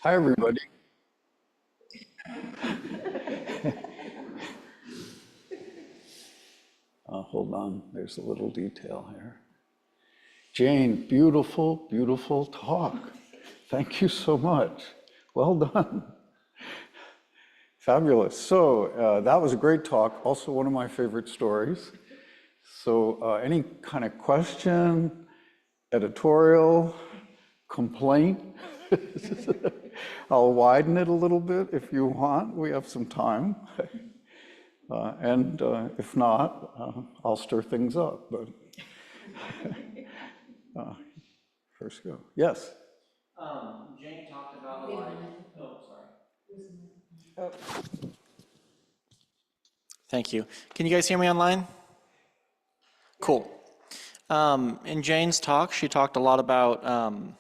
Hi, everybody. Hold on, there's a little detail here. Jane, beautiful, beautiful talk. Thank you so much. Well done. Fabulous. So that was a great talk, also one of my favorite stories. So any kind of question, editorial, complaint? I'll widen it a little bit if you want. We have some time. And if not, I'll stir things up. But first go. Yes? Jane talked about like, oh, sorry. Thank you. Can you guys hear me online? Cool. In Jane's talk, she talked a lot about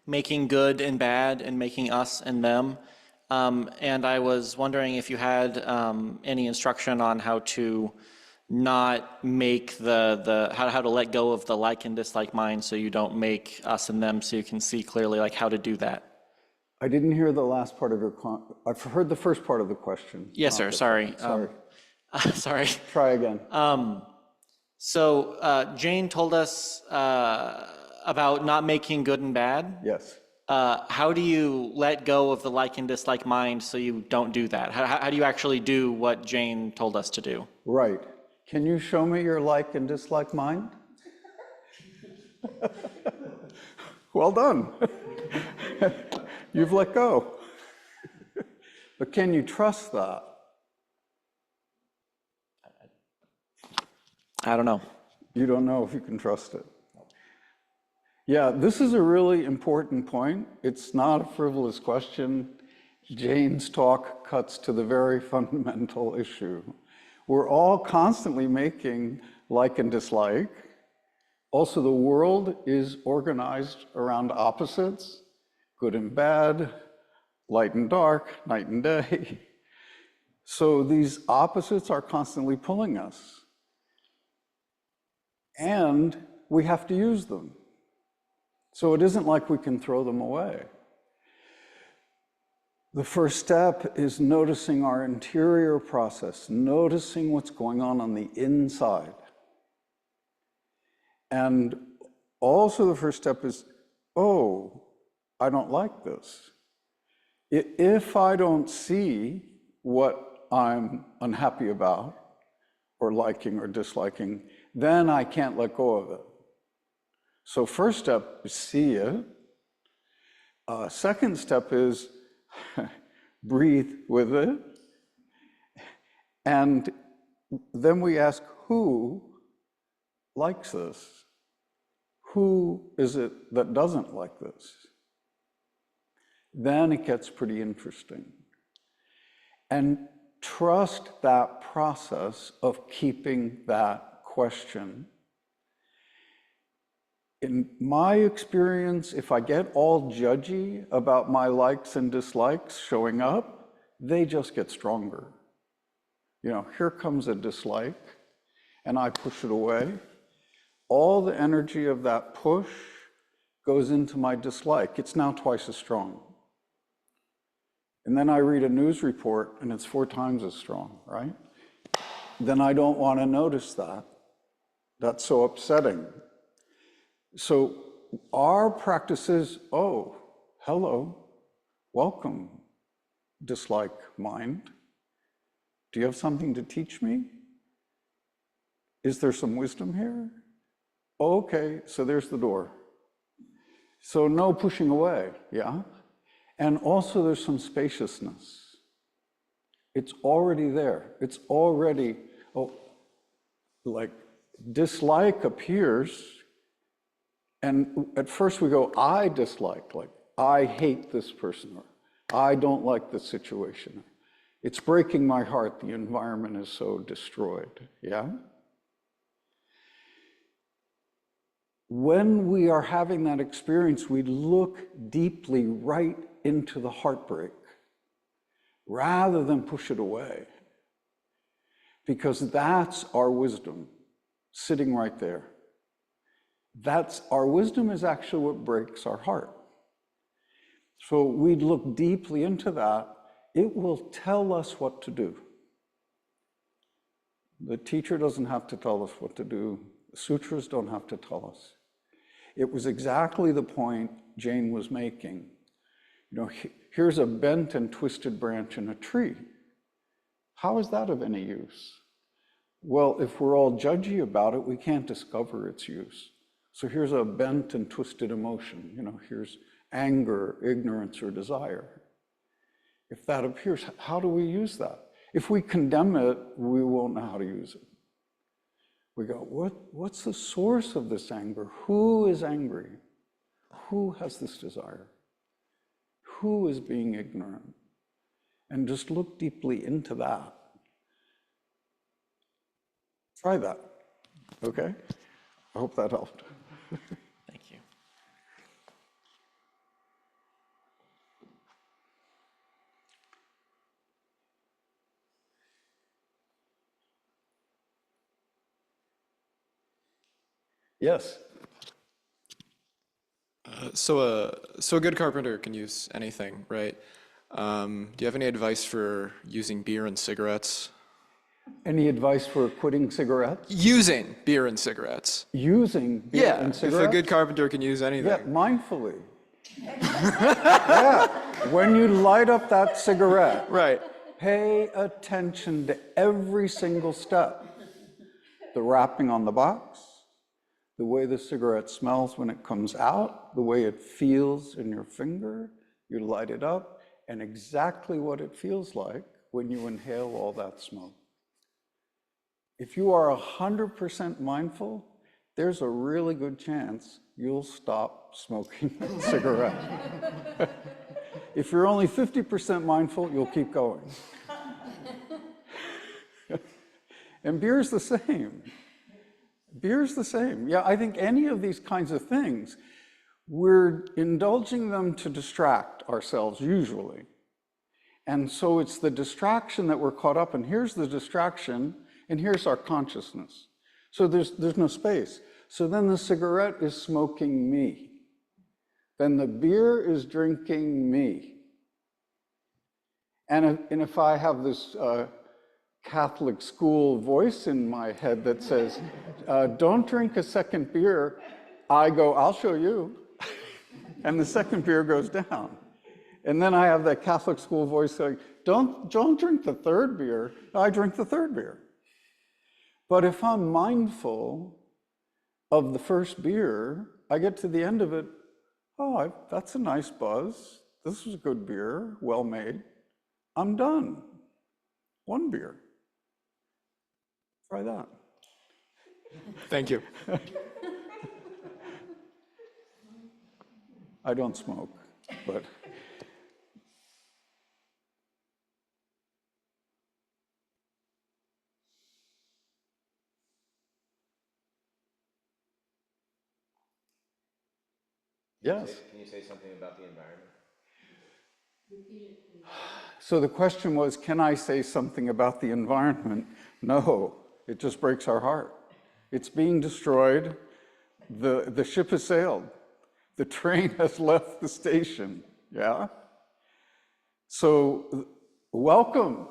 making good and bad and making us and them. And I was wondering if you had any instruction on how to not make how to let go of the like and dislike mind so you don't make us and them, so you can see clearly like how to do that. I didn't hear the last part of your I've heard the first part of the question. Yes, sir. Sorry. Sorry. Sorry. Try again. So Jane told us about not making good and bad. Yes. How do you let go of the like and dislike mind so you don't do that? How do you actually do what Jane told us to do? Right. Can you show me your like and dislike mind? Well done. You've let go. But can you trust that? I don't know. You don't know if you can trust it. Yeah, this is a really important point. It's not a frivolous question. Jane's talk cuts to the very fundamental issue. We're all constantly making like and dislike. Also, the world is organized around opposites, good and bad, light and dark, night and day. So these opposites are constantly pulling us. And we have to use them. So it isn't like we can throw them away. The first step is noticing our interior process, noticing what's going on the inside. And also the first step is, oh, I don't like this. If I don't see what I'm unhappy about, or liking or disliking, then I can't let go of it. So first step is see it. Second step is breathe with it. And then we ask, who likes this? Who is it that doesn't like this? Then it gets pretty interesting. And trust that process of keeping that question. In my experience, if I get all judgy about my likes and dislikes showing up, they just get stronger. You know, here comes a dislike, and I push it away. All the energy of that push goes into my dislike. It's now twice as strong. And then I read a news report, and it's 4 times as strong, right? Then I don't want to notice that. That's so upsetting. So our practice is, oh, hello, welcome, dislike mind. Do you have something to teach me? Is there some wisdom here? Oh, okay, so there's the door. So no pushing away, yeah? And also there's some spaciousness. It's already there. It's already, like dislike appears, and at first we go, I dislike, like I hate this person, or I don't like this situation. It's breaking my heart, the environment is so destroyed, yeah? When we are having that experience, we look deeply right into the heartbreak rather than push it away, because that's our wisdom sitting right there. Our wisdom is actually what breaks our heart. So we'd look deeply into that. It will tell us what to do. The teacher doesn't have to tell us what to do. The sutras don't have to tell us. It was exactly the point Jane was making. You know, here's a bent and twisted branch in a tree. How is that of any use? Well, if we're all judgy about it, we can't discover its use. So here's a bent and twisted emotion. You know, here's anger, ignorance, or desire. If that appears, how do we use that? If we condemn it, we won't know how to use it. We go, what's the source of this anger? Who is angry? Who has this desire? Who is being ignorant? And just look deeply into that. Try that, okay? I hope that helped. Thank you. Yes. So a good carpenter can use anything, right? Do you have any advice for using beer and cigarettes? Any advice for quitting cigarettes? Using beer and cigarettes. Using beer and cigarettes? If a good carpenter can use anything. Yeah, mindfully. Yeah, when you light up that cigarette, Right. pay attention to every single step. The wrapping on the box, the way the cigarette smells when it comes out, the way it feels in your finger, you light it up, and exactly what it feels like when you inhale all that smoke. If you are 100% mindful, there's a really good chance you'll stop smoking that cigarette. If you're only 50% mindful, you'll keep going. And beer's the same. Beer's the same. Yeah, I think any of these kinds of things, we're indulging them to distract ourselves usually. And so it's the distraction that we're caught up in. Here's the distraction, and here's our consciousness. So there's no space. So then the cigarette is smoking me. Then the beer is drinking me. And if I have this Catholic school voice in my head that says, don't drink a second beer, I go, I'll show you. And the second beer goes down. And then I have that Catholic school voice saying, don't drink the third beer, I drink the third beer. But if I'm mindful of the first beer, I get to the end of it, oh, that's a nice buzz. This was a good beer, well made. I'm done. One beer. Try that. Thank you. I don't smoke, but. Yes. Can you say something about the environment? So the question was, can I say something about the environment? No, it just breaks our heart. It's being destroyed. The ship has sailed. The train has left the station, yeah? So welcome.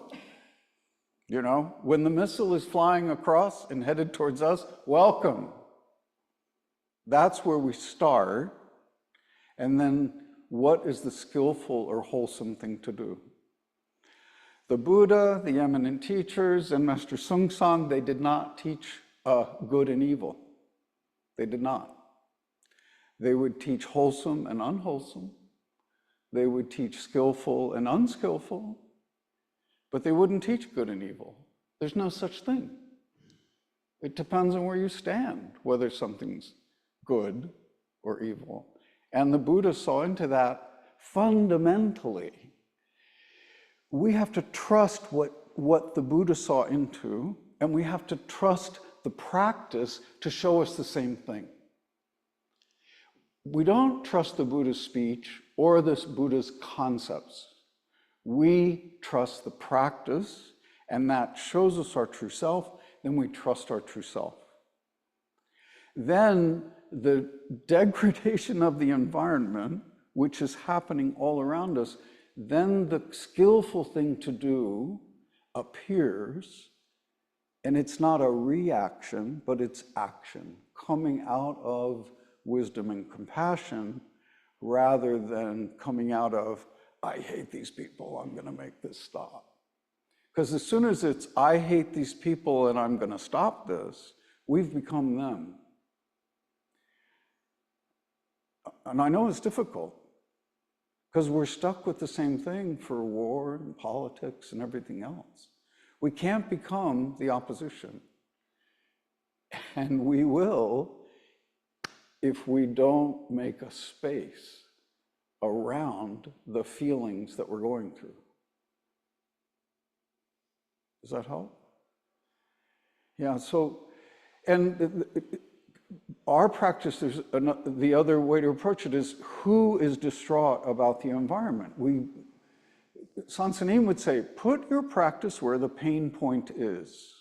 You know, when the missile is flying across and headed towards us, welcome. That's where we start. And then what is the skillful or wholesome thing to do? The Buddha, the eminent teachers, and Master Sung Song, they did not teach good and evil. They did not. They would teach wholesome and unwholesome. They would teach skillful and unskillful, but they wouldn't teach good and evil. There's no such thing. It depends on where you stand, whether something's good or evil. And the Buddha saw into that fundamentally. We have to trust what the Buddha saw into, and we have to trust the practice to show us the same thing. We don't trust the Buddha's speech or this Buddha's concepts. We trust the practice, and that shows us our true self, then we trust our true self. Then the degradation of the environment, which is happening all around us, then the skillful thing to do appears, and it's not a reaction, but it's action, coming out of wisdom and compassion rather than coming out of, I hate these people, I'm going to make this stop. Because as soon as it's, I hate these people and I'm going to stop this, we've become them. And I know it's difficult, because we're stuck with the same thing for war and politics and everything else. We can't become the opposition. And we will if we don't make a space around the feelings that we're going through. Does that help? Yeah, so, and our practice is, the other way to approach it is, who is distraught about the environment? Sansanin would say, put your practice where the pain point is.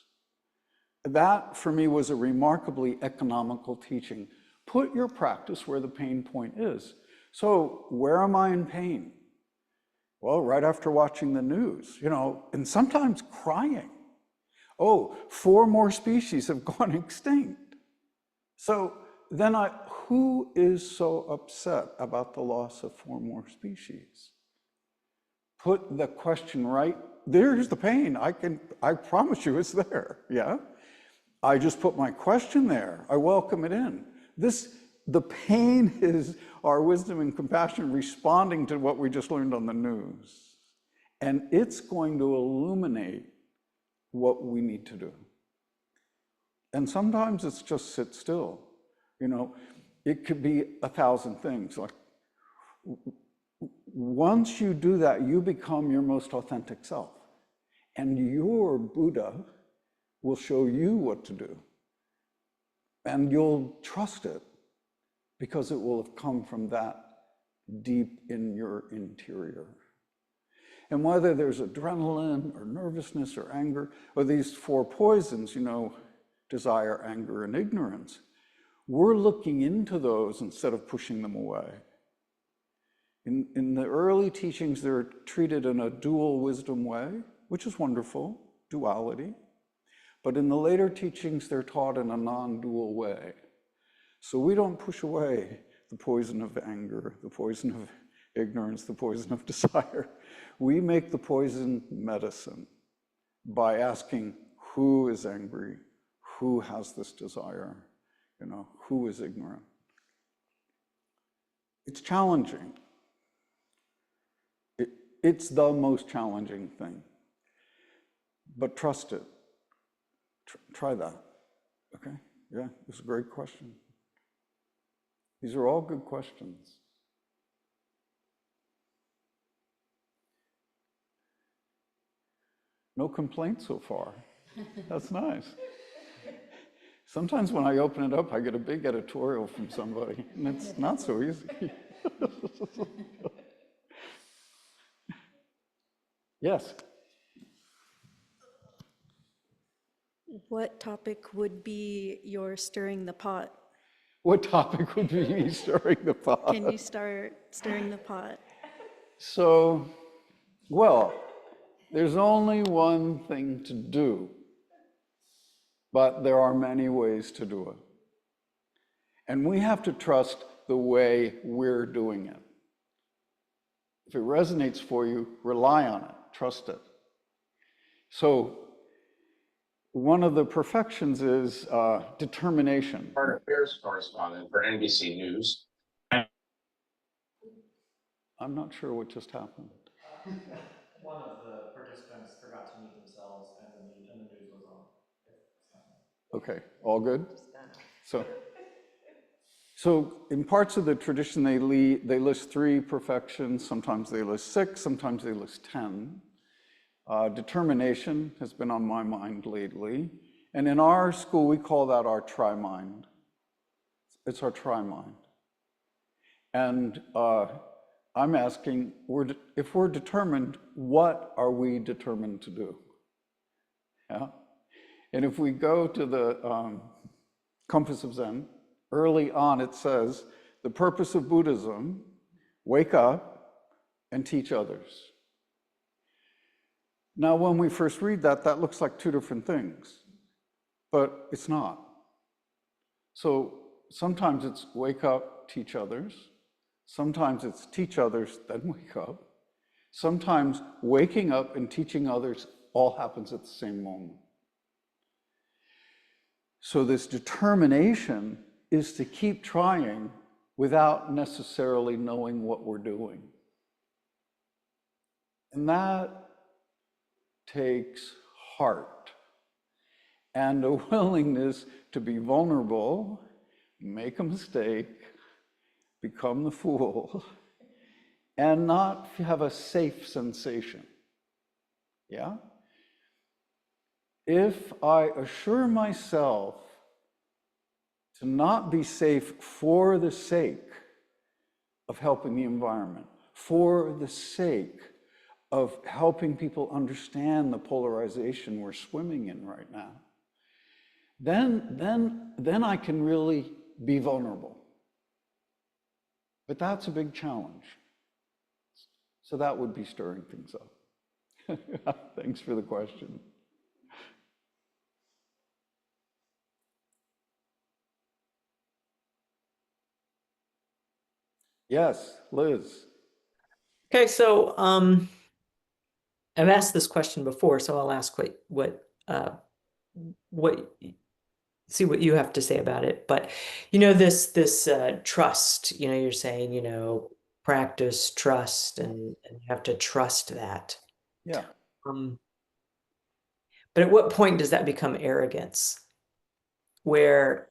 That, for me, was a remarkably economical teaching. Put your practice where the pain point is. So, where am I in pain? Well, right after watching the news, and sometimes crying. Oh, 4 more species have gone extinct. So then who is so upset about the loss of 4 more species? Put the question right, there's the pain. I promise you it's there, yeah? I just put my question there. I welcome it in. The pain is our wisdom and compassion responding to what we just learned on the news. And it's going to illuminate what we need to do. And sometimes it's just sit still. It could be 1,000 things. Like, once you do that, you become your most authentic self. And your Buddha will show you what to do. And you'll trust it, because it will have come from that deep in your interior. And whether there's adrenaline or nervousness or anger, or these 4 poisons, desire, anger, and ignorance, we're looking into those instead of pushing them away. In the early teachings, they're treated in a dual wisdom way, which is wonderful, duality. But in the later teachings, they're taught in a non-dual way. So we don't push away the poison of anger, the poison of ignorance, the poison of desire. We make the poison medicine by asking, who is angry? Who has this desire? Who is ignorant? It's challenging. It's the most challenging thing. But trust it. Try that, okay? Yeah, it's a great question. These are all good questions. No complaints so far. That's nice. Sometimes when I open it up, I get a big editorial from somebody, and it's not so easy. Yes? What topic would be your stirring the pot? What topic would be me stirring the pot? Can you start stirring the pot? So, well, there's only one thing to do, but there are many ways to do it. And we have to trust the way we're doing it. If it resonates for you, rely on it, trust it. So, one of the perfections is determination. Foreign affairs correspondent for NBC News. I'm not sure what just happened. One of the participants forgot to mute themselves, and the news was on. Okay, all good? So in parts of the tradition, they list 3 perfections. Sometimes they list 6, sometimes they list 10. Determination has been on my mind lately. And in our school, we call that our tri-mind. It's our tri-mind. And I'm asking, if we're determined, what are we determined to do? Yeah? And if we go to the Compass of Zen, early on it says, the purpose of Buddhism wake up, and teach others. Now, when we first read that, that looks like two different things, but it's not. So sometimes it's wake up, teach others. Sometimes it's teach others, then wake up. Sometimes waking up and teaching others all happens at the same moment. So this determination is to keep trying without necessarily knowing what we're doing. And that takes heart and a willingness to be vulnerable, make a mistake, become the fool, and not have a safe sensation. Yeah? If I assure myself to not be safe for the sake of helping the environment, for the sake of helping people understand the polarization we're swimming in right now, then I can really be vulnerable. But that's a big challenge. So that would be stirring things up. Thanks for the question. Yes, Liz. Okay, so I've asked this question before, so I'll ask see what you have to say about it. But this trust, you're saying, practice trust and you have to trust that. Yeah. But at what point does that become arrogance? Where,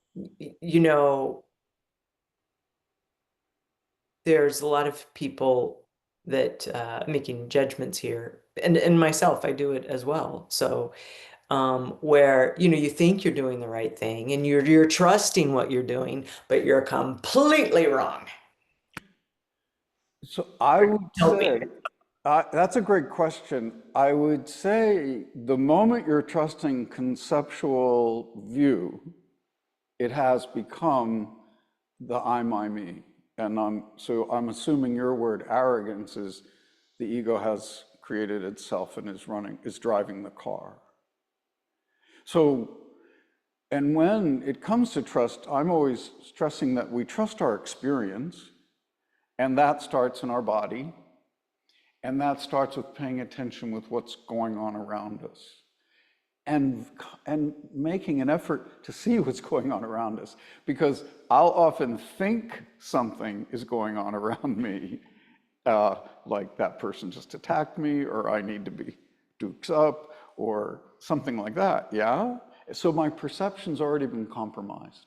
there's a lot of people that making judgments here, and myself, I do it as well. So where you think you're doing the right thing and you're trusting what you're doing, but you're completely wrong. So I would Tell me. say, that's a great question. I would say the moment you're trusting conceptual view, it has become the I, my, me. And so I'm assuming your word arrogance is the ego has created itself and is driving the car. So, and when it comes to trust, I'm always stressing that we trust our experience, and that starts in our body, and that starts with paying attention with what's going on around us. And making an effort to see what's going on around us, because I'll often think something is going on around me, like that person just attacked me, or I need to be dukes up, or something like that, yeah? So my perception's already been compromised.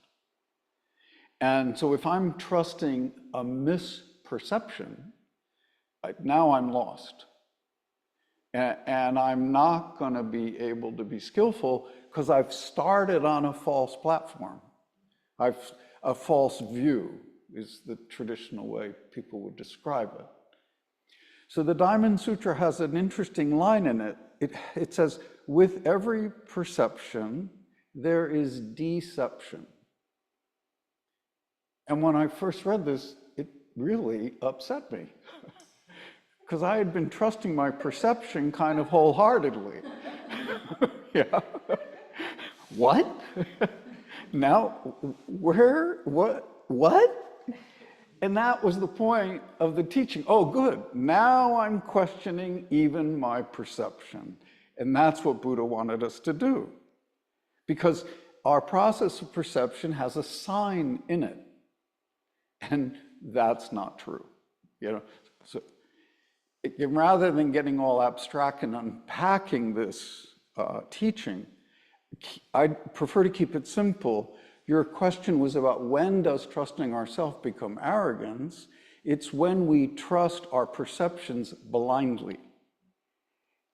And so if I'm trusting a misperception, now I'm lost. And I'm not going to be able to be skillful because I've started on a false platform. A false view is the traditional way people would describe it. So the Diamond Sutra has an interesting line in it. It says, with every perception, there is deception. And when I first read this, it really upset me. Because I had been trusting my perception kind of wholeheartedly. Yeah. What? Now, where, what? And that was the point of the teaching. Oh, good. Now I'm questioning even my perception. And that's what Buddha wanted us to do. Because our process of perception has a sign in it. And that's not true. So rather than getting all abstract and unpacking this teaching, I'd prefer to keep it simple. Your question was about when does trusting ourselves become arrogance? It's when we trust our perceptions blindly.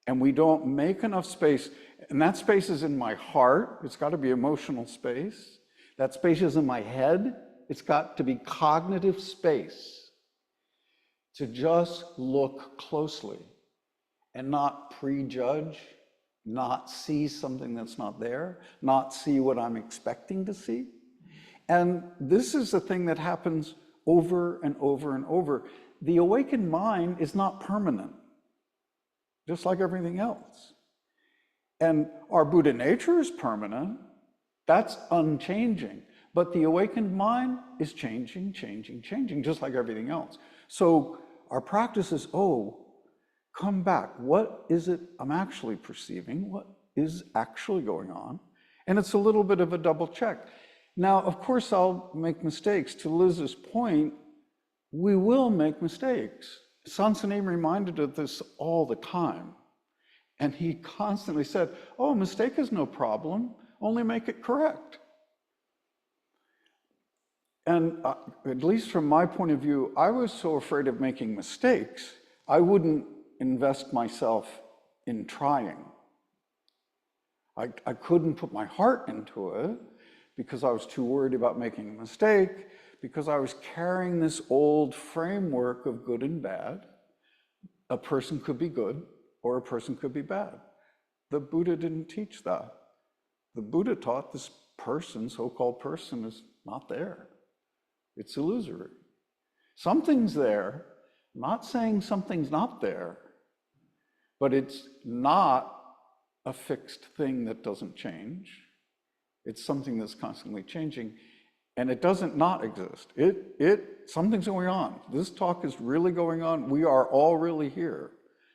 And we don't make enough space, and that space is in my heart. It's got to be emotional space. That space is in my head. It's got to be cognitive space to just look closely and not prejudge, not see something that's not there, not see what I'm expecting to see. And this is a thing that happens over and over and over. the awakened mind is not permanent, just like everything else. And our Buddha nature is permanent, that's unchanging. But the awakened mind is changing, changing, changing, just like everything else. So our practice is, oh, come back. What is it I'm actually perceiving? What is actually going on? And it's a little bit of a double check. Now, of course, I'll make mistakes. To Liz's point, we will make mistakes. Sansanim reminded of this all the time. And he constantly said, oh, mistake is no problem, only make it correct. And at least from my point of view, I was so afraid of making mistakes, I wouldn't invest myself in trying. I couldn't put my heart into it because I was too worried about making a mistake, because I was carrying this old framework of good and bad. A person could be good or a person could be bad. The Buddha didn't teach that. The Buddha taught this person, so-called person, is not there. It's illusory. Something's there. I'm not saying something's not there, but it's not a fixed thing that doesn't change. It's something that's constantly changing, and it doesn't not exist. Something's going on. This talk is really going on. We are all really here.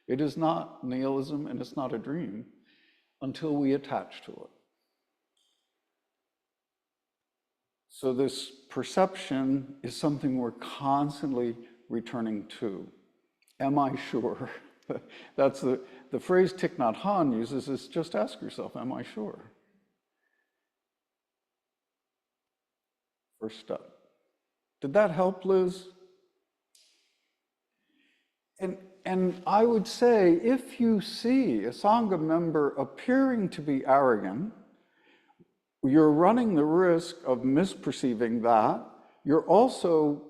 It is not nihilism and it's not a dream until we attach to it. So this perception is something we're constantly returning to. Am I sure? That's the phrase Thich Nhat Hanh uses is just ask yourself, am I sure? First step. Did that help, Liz? And I would say, if you see a Sangha member appearing to be arrogant, you're running the risk of misperceiving that. You're also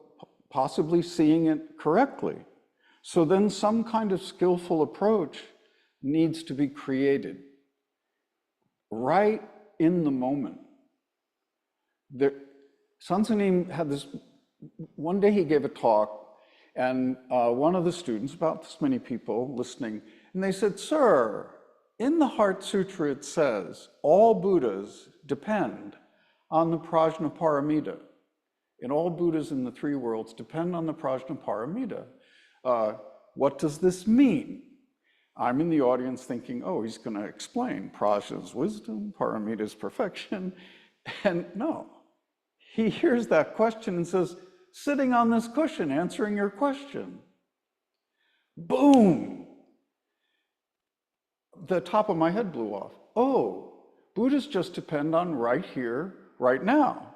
possibly seeing it correctly. So then some kind of skillful approach needs to be created right in the moment. Sansanim had this, one day he gave a talk, and one of the students, about this many people listening, and they said, sir, in the Heart Sutra it says, all Buddhas depend on the Prajnaparamita. And all Buddhas in the three worlds depend on the Prajnaparamita. What does this mean? I'm in the audience thinking, oh, he's going to explain Prajna's wisdom, Paramita's perfection. And no, he hears that question and says, sitting on this cushion, answering your question. Boom! The top of my head blew off. Oh, Buddhists just depend on right here, right now.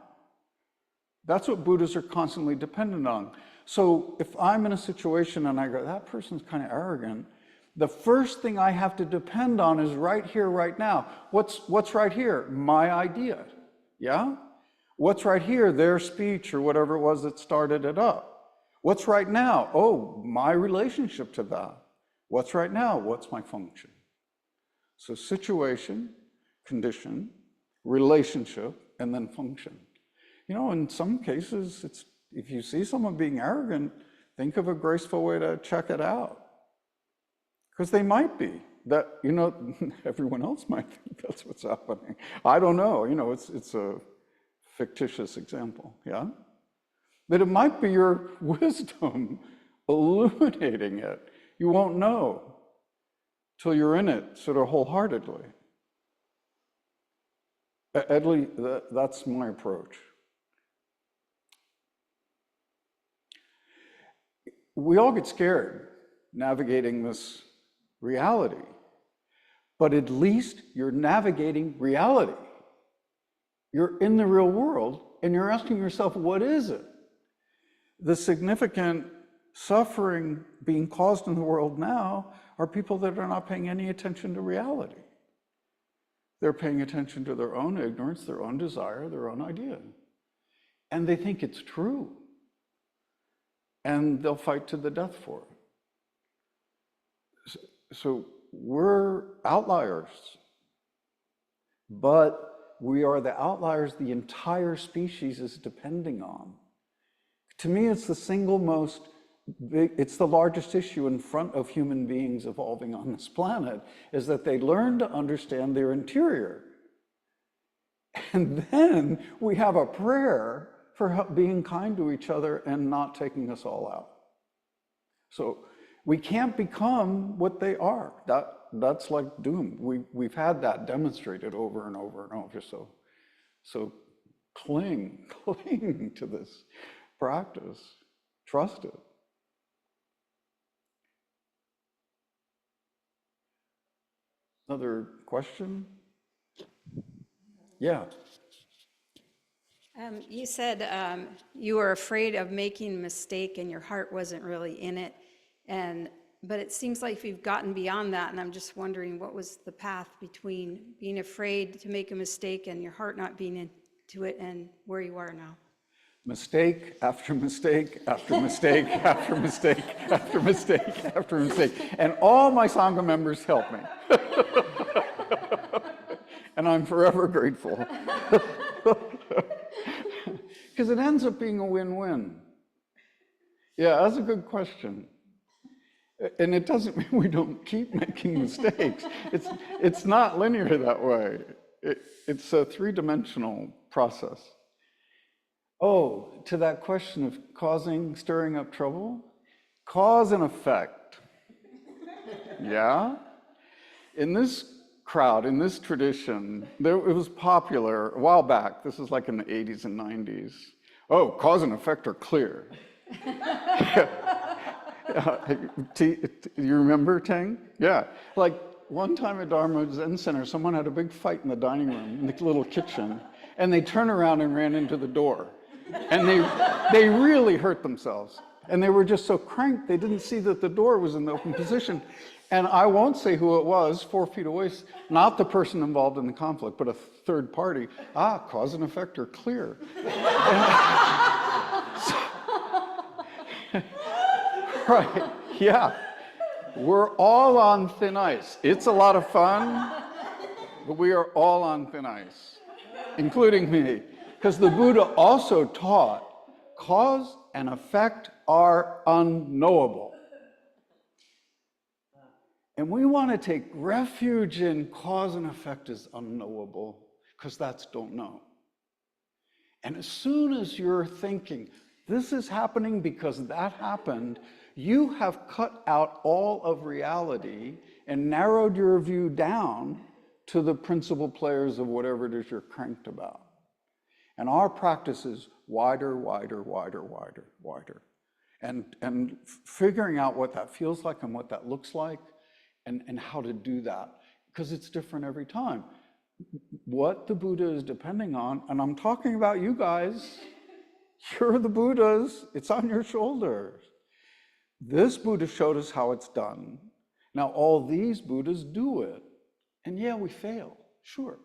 That's what Buddhists are constantly dependent on. So if I'm in a situation and I go, that person's kind of arrogant, the first thing I have to depend on is right here, right now. What's right here? My idea, yeah? What's right here? Their speech or whatever it was that started it up. What's right now? Oh, my relationship to that. What's right now? What's my function? So situation, condition, relationship, and then function. You know, in some cases, it's, if you see someone being arrogant, think of a graceful way to check it out. Because they might be. That, you know, everyone else might think that's what's happening. I don't know, you know, it's a fictitious example, yeah? But it might be your wisdom illuminating it. You won't know till you're in it sort of wholeheartedly. At least that's my approach. We all get scared navigating this reality, but at least you're navigating reality. You're in the real world and you're asking yourself, what is it? The significant suffering being caused in the world now are people that are not paying any attention to reality. They're paying attention to their own ignorance, their own desire, their own idea. And they think it's true. And they'll fight to the death for it. So we're outliers, but we are the outliers the entire species is depending on. To me, it's the single most it's the largest issue in front of human beings evolving on this planet, is that they learn to understand their interior. And then we have a prayer for being kind to each other and not taking us all out. So we can't become what they are. That's like doom. We've had that demonstrated over and over and over. So cling to this practice. Trust it. Another question? Yeah. You said you were afraid of making a mistake and your heart wasn't really in it. But it seems like you've gotten beyond that, and I'm just wondering what was the path between being afraid to make a mistake and your heart not being into it and where you are now. Mistake after mistake after mistake after mistake after mistake after mistake. And all my Sangha members help me. And I'm forever grateful. Because it ends up being a win-win. Yeah, that's a good question. And it doesn't mean we don't keep making mistakes. It's not linear that way. It's a three-dimensional process. Oh, to that question of stirring up trouble, cause and effect. Yeah? In this crowd, in this tradition, it was popular a while back. This is like in the 80s and 90s. Oh, cause and effect are clear. You remember, Tang? Yeah. Like one time at Dharma Zen Center, someone had a big fight in the dining room, in the little kitchen, and they turned around and ran into the door. And they really hurt themselves. And they were just so cranked, they didn't see that the door was in the open position. And I won't say who it was, 4 feet away, not the person involved in the conflict, but a third party. Cause and effect are clear. Right, yeah. We're all on thin ice. It's a lot of fun, but we are all on thin ice, including me. Because the Buddha also taught cause and effect are unknowable. And we want to take refuge in cause and effect is unknowable, because that's don't know. And as soon as you're thinking, this is happening because that happened, you have cut out all of reality and narrowed your view down to the principal players of whatever it is you're cranked about. And our practice is wider, wider, wider, wider, wider. And figuring out what that feels like and what that looks like and how to do that, because it's different every time. What the Buddha is depending on, and I'm talking about you guys, you're the Buddhas, it's on your shoulders. This Buddha showed us how it's done. Now all these Buddhas do it. And yeah, we fail, sure.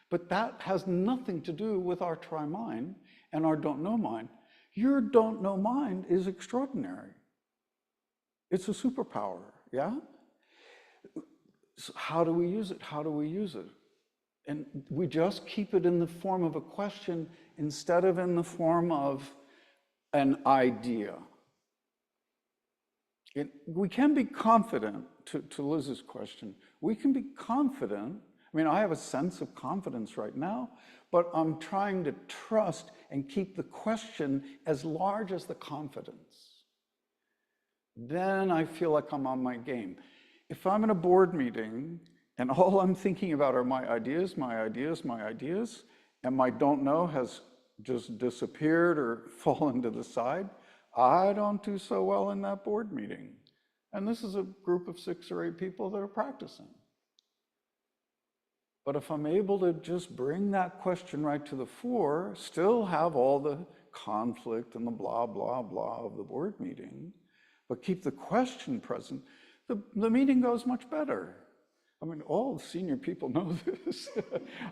But that has nothing to do with our tri-mind and our don't know mind. Your don't know mind is extraordinary. It's a superpower, yeah? So how do we use it? How do we use it? And we just keep it in the form of a question instead of in the form of an idea. We can be confident, to Liz's question, we can be confident. I mean, I have a sense of confidence right now, but I'm trying to trust and keep the question as large as the confidence. Then I feel like I'm on my game. If I'm in a board meeting and all I'm thinking about are my ideas, my ideas, my ideas, and my don't know has just disappeared or fallen to the side, I don't do so well in that board meeting. And this is a group of 6 or 8 people that are practicing. But if I'm able to just bring that question right to the fore, still have all the conflict and the blah, blah, blah of the board meeting, but keep the question present, the meeting goes much better. I mean, all the senior people know this.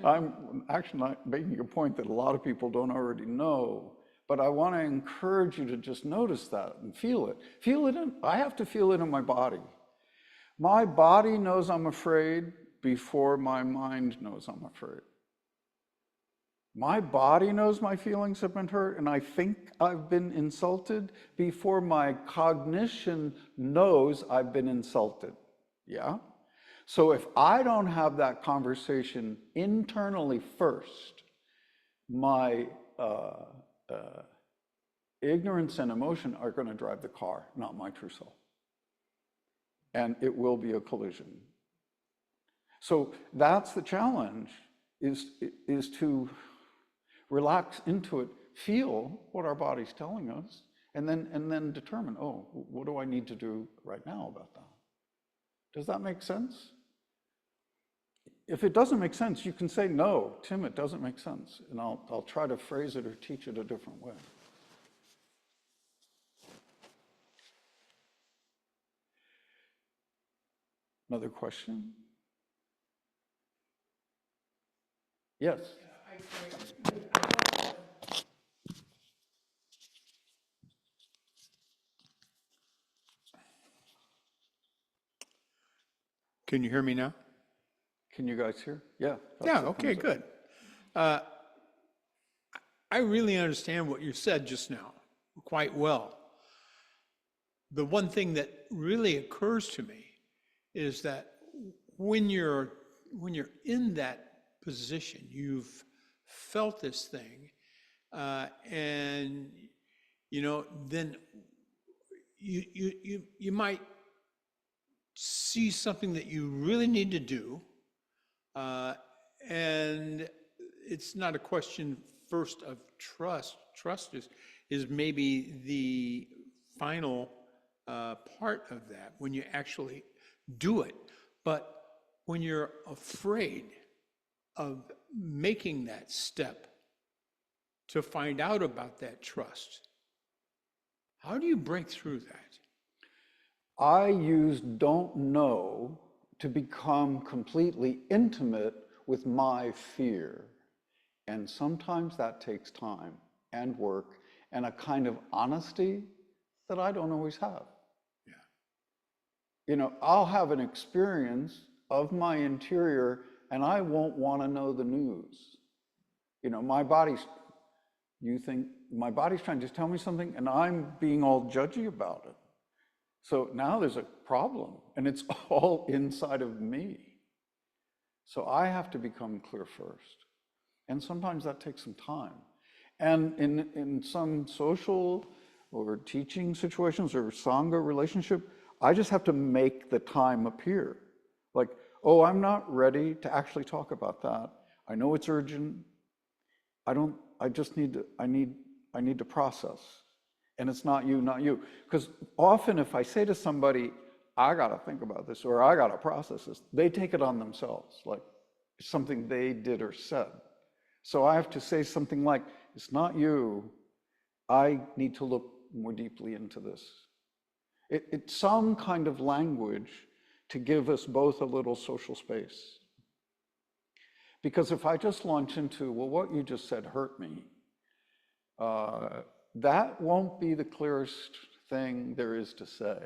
I'm actually not making a point that a lot of people don't already know, but I want to encourage you to just notice that and feel it. Feel it I have to feel it in my body. My body knows I'm afraid before my mind knows I'm afraid. My body knows my feelings have been hurt and I think I've been insulted before my cognition knows I've been insulted. Yeah? So if I don't have that conversation internally first, my ignorance and emotion are going to drive the car, not my true self. And it will be a collision. So that's the challenge, is to relax into it, feel what our body's telling us, and then determine, oh, what do I need to do right now about that? Does that make sense? If it doesn't make sense, you can say, no, Tim, it doesn't make sense. And I'll try to phrase it or teach it a different way. Another question? Yes. Can you hear me now? Can you guys hear? Yeah. Yeah, okay, good. I really understand what you said just now quite well. The one thing that really occurs to me is that when you're in that position, you've felt this thing, and then you might see something that you really need to do, and it's not a question first of trust. Trust is maybe the final part of that when you actually do it. But when you're afraid of making that step to find out about that trust, how do you break through that? I use don't know to become completely intimate with my fear. And sometimes that takes time and work and a kind of honesty that I don't always have. Yeah. I'll have an experience of my interior and I won't want to know the news. My body's trying to tell me something and I'm being all judgy about it. So now there's a problem and it's all inside of me. So I have to become clear first. And sometimes that takes some time. And in some social or teaching situations or Sangha relationship, I just have to make the time appear. Like, oh, I'm not ready to actually talk about that. I know it's urgent. I need to process. And it's not you, not you. Because often if I say to somebody, I got to think about this or I got to process this, they take it on themselves, like something they did or said. So I have to say something like, it's not you. I need to look more deeply into this. It's some kind of language to give us both a little social space. Because if I just launch into, well, what you just said hurt me, that won't be the clearest thing there is to say.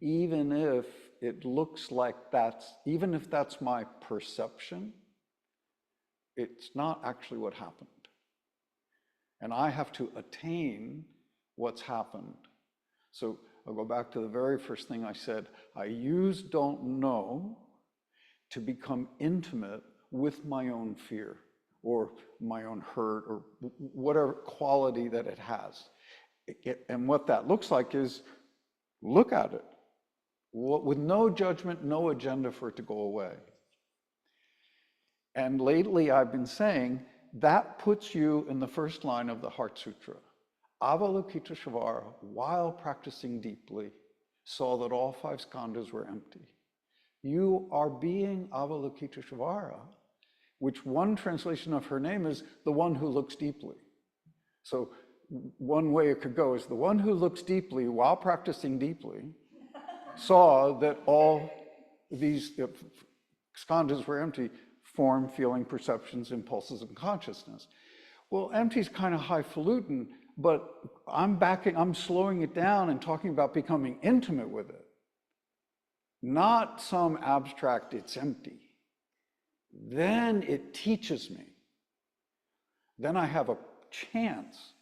Even if it looks like even if that's my perception, it's not actually what happened. And I have to attain what's happened. So I'll go back to the very first thing I said. I use don't know to become intimate with my own fear or my own hurt or whatever quality that it has. And what that looks like is look at it with no judgment, no agenda for it to go away. And lately I've been saying that puts you in the first line of the Heart Sutra. Avalokiteshvara, while practicing deeply, saw that all 5 skandhas were empty. You are being Avalokiteshvara, which one translation of her name is the one who looks deeply. So one way it could go is the one who looks deeply while practicing deeply saw that all these skandhas were empty, form, feeling, perceptions, impulses, and consciousness. Well, empty is kind of highfalutin, but I'm slowing it down and talking about becoming intimate with it. Not some abstract, it's empty. Then it teaches me. then I have a chance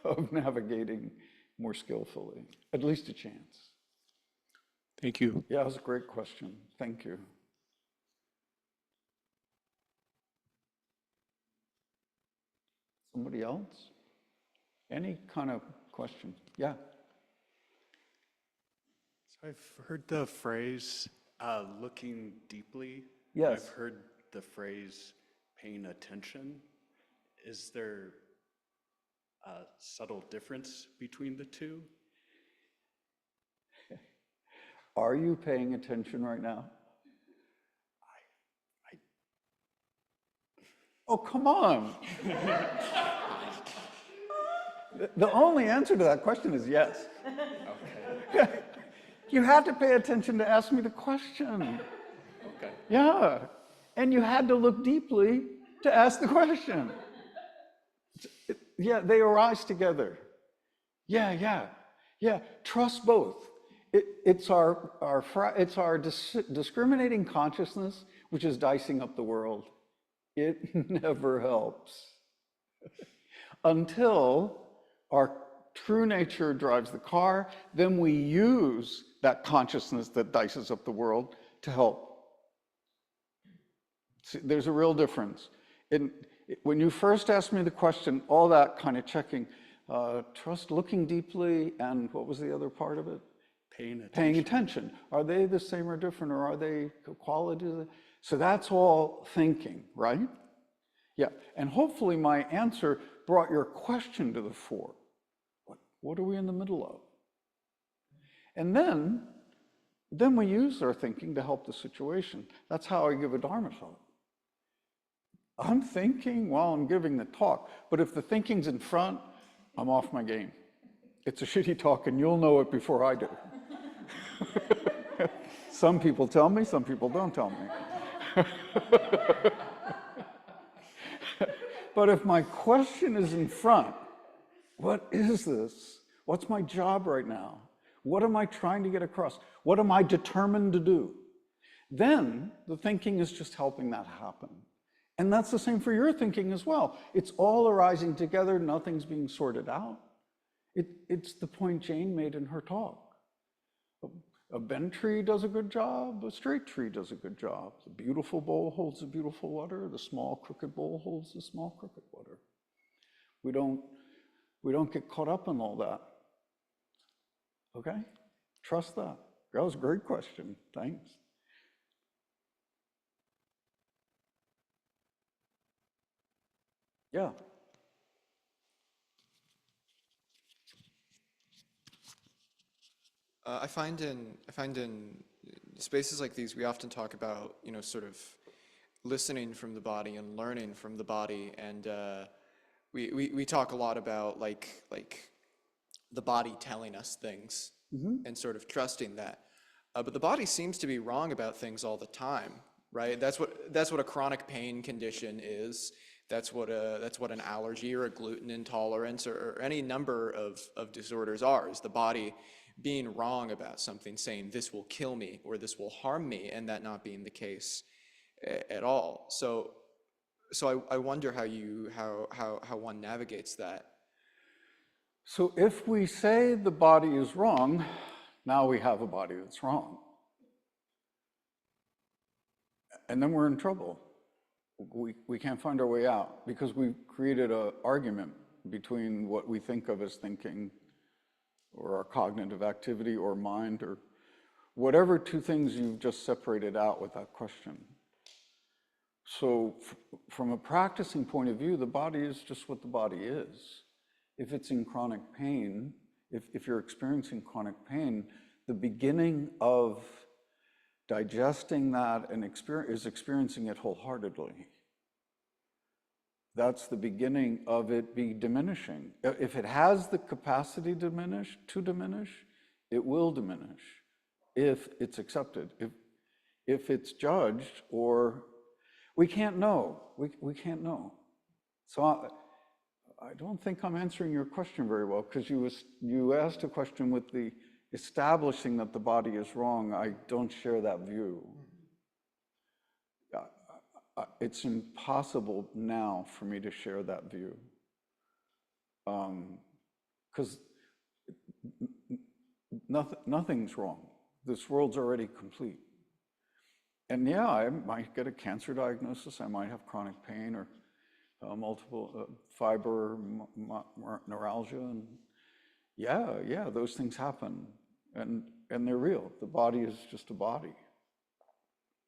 of navigating more skillfully, at least a chance. Thank you. Yeah, that was a great question. Thank you. Somebody else? Any kind of question? Yeah. So I've heard the phrase looking deeply. Yes. I've heard the phrase paying attention. Is there a subtle difference between the two? Are you paying attention right now? Oh, come on. The only answer to that question is yes. Okay. You had to pay attention to ask me the question. Okay. Yeah. And you had to look deeply to ask the question. Yeah, they arise together. Yeah. Trust both. It's our discriminating consciousness which is dicing up the world. It never helps until our true nature drives the car. Then we use that consciousness that dices up the world to help. See, there's a real difference. When you first asked me the question, all that kind of checking, trust, looking deeply, and what was the other part of it? Paying attention. Are they the same or different, or are they qualities? So that's all thinking, right? Yeah, and hopefully my answer brought your question to the fore. What are we in the middle of? And then we use our thinking to help the situation. That's how I give a Dharma talk. I'm thinking while I'm giving the talk, but if the thinking's in front, I'm off my game. It's a shitty talk, and you'll know it before I do. Some people tell me, some people don't tell me. But if my question is in front, what is this? What's my job right now? What am I trying to get across? What am I determined to do? Then the thinking is just helping that happen. And that's the same for your thinking as well. It's all arising together, nothing's being sorted out. It's the point Jane made in her talk. A bent tree does a good job, a straight tree does a good job. The beautiful bowl holds the beautiful water, the small crooked bowl holds the small crooked water. We don't get caught up in all that. Okay? Trust that. That was a great question. Thanks. Yeah. I find in spaces like these, we often talk about, sort of listening from the body and learning from the body, and we talk a lot about like the body telling us things and sort of trusting that. But the body seems to be wrong about things all the time, right? That's what a chronic pain condition is. That's what an allergy or a gluten intolerance or any number of disorders are, is the body being wrong about something, saying this will kill me or this will harm me, and that not being the case at all. So I wonder how one navigates that. So if we say the body is wrong, now we have a body that's wrong. And then we're in trouble. We can't find our way out because we've created an argument between what we think of as thinking or our cognitive activity or mind or whatever two things you've just separated out with that question. So from a practicing point of view, the body is just what the body is. If it's in chronic pain, if you're experiencing chronic pain, the beginning of digesting that and is experiencing it wholeheartedly. That's the beginning of it be diminishing. If it has the capacity to diminish, it will diminish if it's accepted. If it's judged, or we can't know. We can't know. So I don't think I'm answering your question very well, because you asked a question with the establishing that the body is wrong. I don't share that view. it's impossible now for me to share that view. Because nothing's wrong. This world's already complete. And yeah, I might get a cancer diagnosis, I might have chronic pain or multiple fibromyalgia, and yeah, those things happen, and they're real. The body is just a body.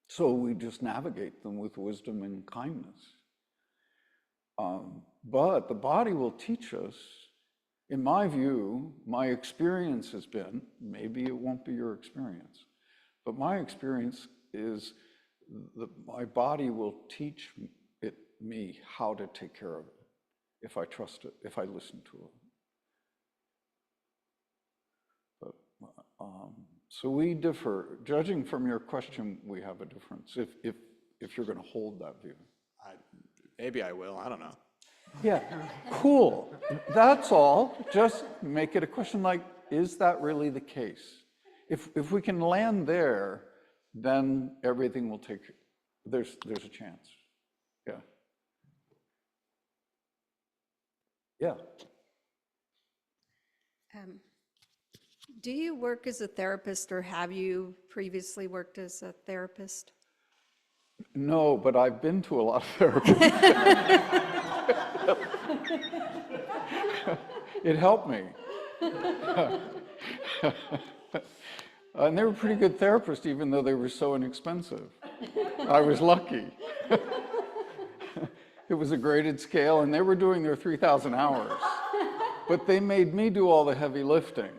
So we just navigate them with wisdom and kindness. But the body will teach us. In my view, my experience has been, maybe it won't be your experience, but my experience is that my body will teach me how to take care of it if I trust it, if I listen to it. But, so we differ. Judging from your question, we have a difference, if you're going to hold that view. Maybe I will, I don't know. Yeah, cool. That's all. Just make it a question like, is that really the case? If we can land there, then everything will take, there's a chance. Yeah. Yeah. Do you work as a therapist, or have you previously worked as a therapist? No, but I've been to a lot of therapists. It helped me. And they were pretty good therapists, even though they were so inexpensive. I was lucky. It was a graded scale, and they were doing their 3,000 hours. But they made me do all the heavy lifting.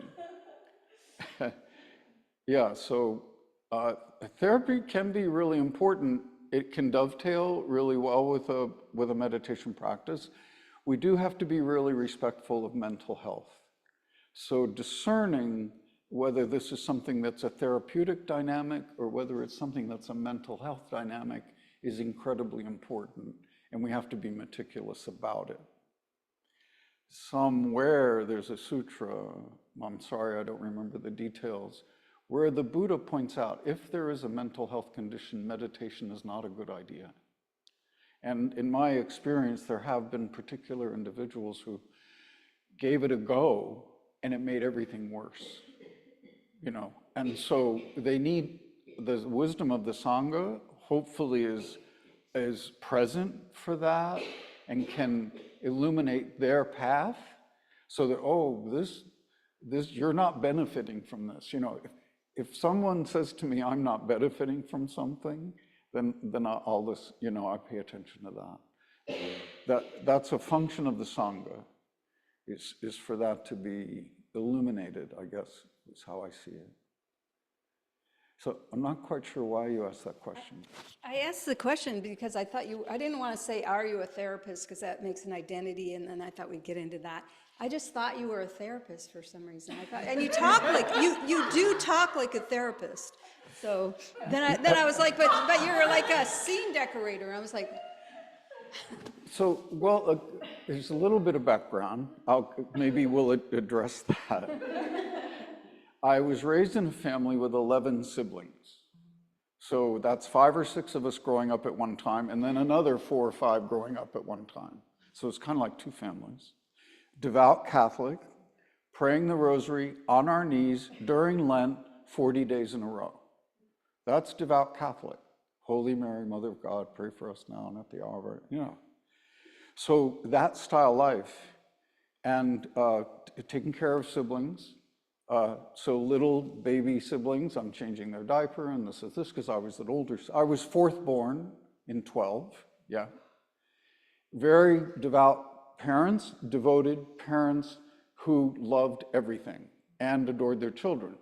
Yeah, so therapy can be really important. It can dovetail really well with a meditation practice. We do have to be really respectful of mental health. So discerning whether this is something that's a therapeutic dynamic or whether it's something that's a mental health dynamic is incredibly important, and we have to be meticulous about it. Somewhere there's a sutra, I'm sorry, I don't remember the details, where the Buddha points out, if there is a mental health condition, meditation is not a good idea. And in my experience, there have been particular individuals who gave it a go and it made everything worse, you know. And so they need the wisdom of the Sangha, hopefully is present for that and can illuminate their path so that, oh, this you're not benefiting from this. You know, if someone says to me, I'm not benefiting from something, then I'll listen, you know, I pay attention to that. That's a function of the Sangha, is for that to be illuminated, I guess, is how I see it. So I'm not quite sure why you asked that question. I asked the question because I thought I didn't want to say, are you a therapist? Because that makes an identity, and then I thought we'd get into that. I just thought you were a therapist for some reason. I thought, and you talk like, you do talk like a therapist. So then I was like, but you're like a scene decorator. I was like. So, well, there's a little bit of background. Maybe we'll address that. I was raised in a family with 11 siblings. So that's 5 or 6 of us growing up at one time, and then another 4 or 5 growing up at one time. So it's kind of like 2 families. Devout Catholic, praying the rosary on our knees during Lent 40 days in a row. That's devout Catholic. Holy Mary, Mother of God, pray for us now and at the hour of our, you know. So that style life, and taking care of siblings. So little baby siblings, I'm changing their diaper, and this is this, because I was the older. I was 4th born in 12, yeah. Very devout parents, devoted parents who loved everything and adored their children.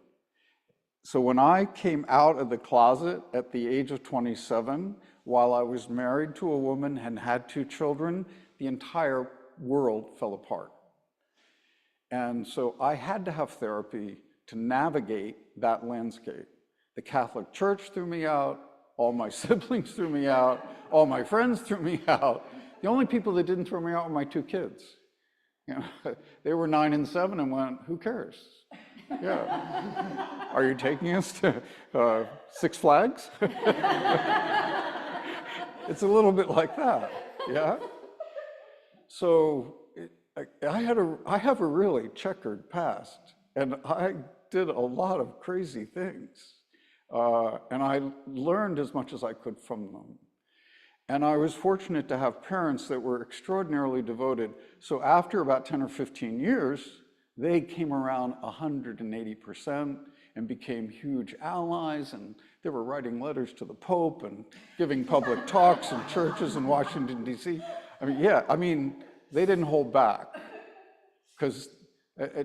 So when I came out of the closet at the age of 27, while I was married to a woman and had 2 children, the entire world fell apart. And so I had to have therapy to navigate that landscape. The Catholic Church threw me out, all my siblings threw me out, all my friends threw me out. The only people that didn't throw me out were my 2 kids. You know, they were 9 and 7 and went, who cares? Yeah. Are you taking us to Six Flags? It's a little bit like that, yeah? So I have a really checkered past, and I did a lot of crazy things. And I learned as much as I could from them. And I was fortunate to have parents that were extraordinarily devoted. So after about 10 or 15 years, they came around 180% and became huge allies, and they were writing letters to the Pope and giving public talks in churches in Washington, D.C. I mean, they didn't hold back, because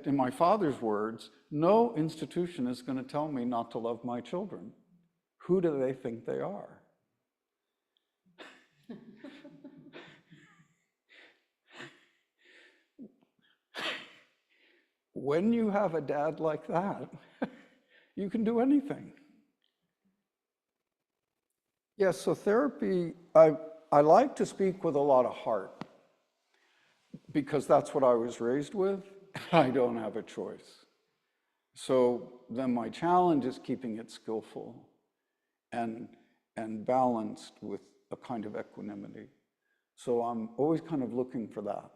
in my father's words, no institution is going to tell me not to love my children. Who do they think they are? When you have a dad like that, you can do anything. Yes, so therapy, I like to speak with a lot of heart, because that's what I was raised with. I don't have a choice. So then my challenge is keeping it skillful and balanced with a kind of equanimity. So I'm always kind of looking for that.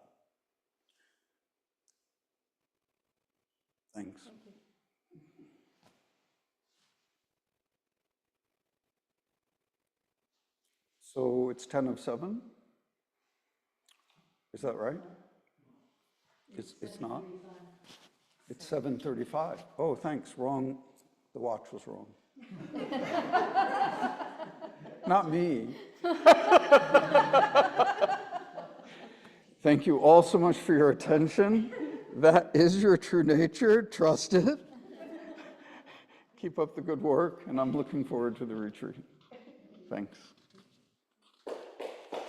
Thanks. So it's 10 of 7? Is that right? It's not? It's 7:35. Oh, thanks, wrong. The watch was wrong. Not me. Thank you all so much for your attention. That is your true nature. Trust it. Keep up the good work, and I'm looking forward to the retreat. Thanks.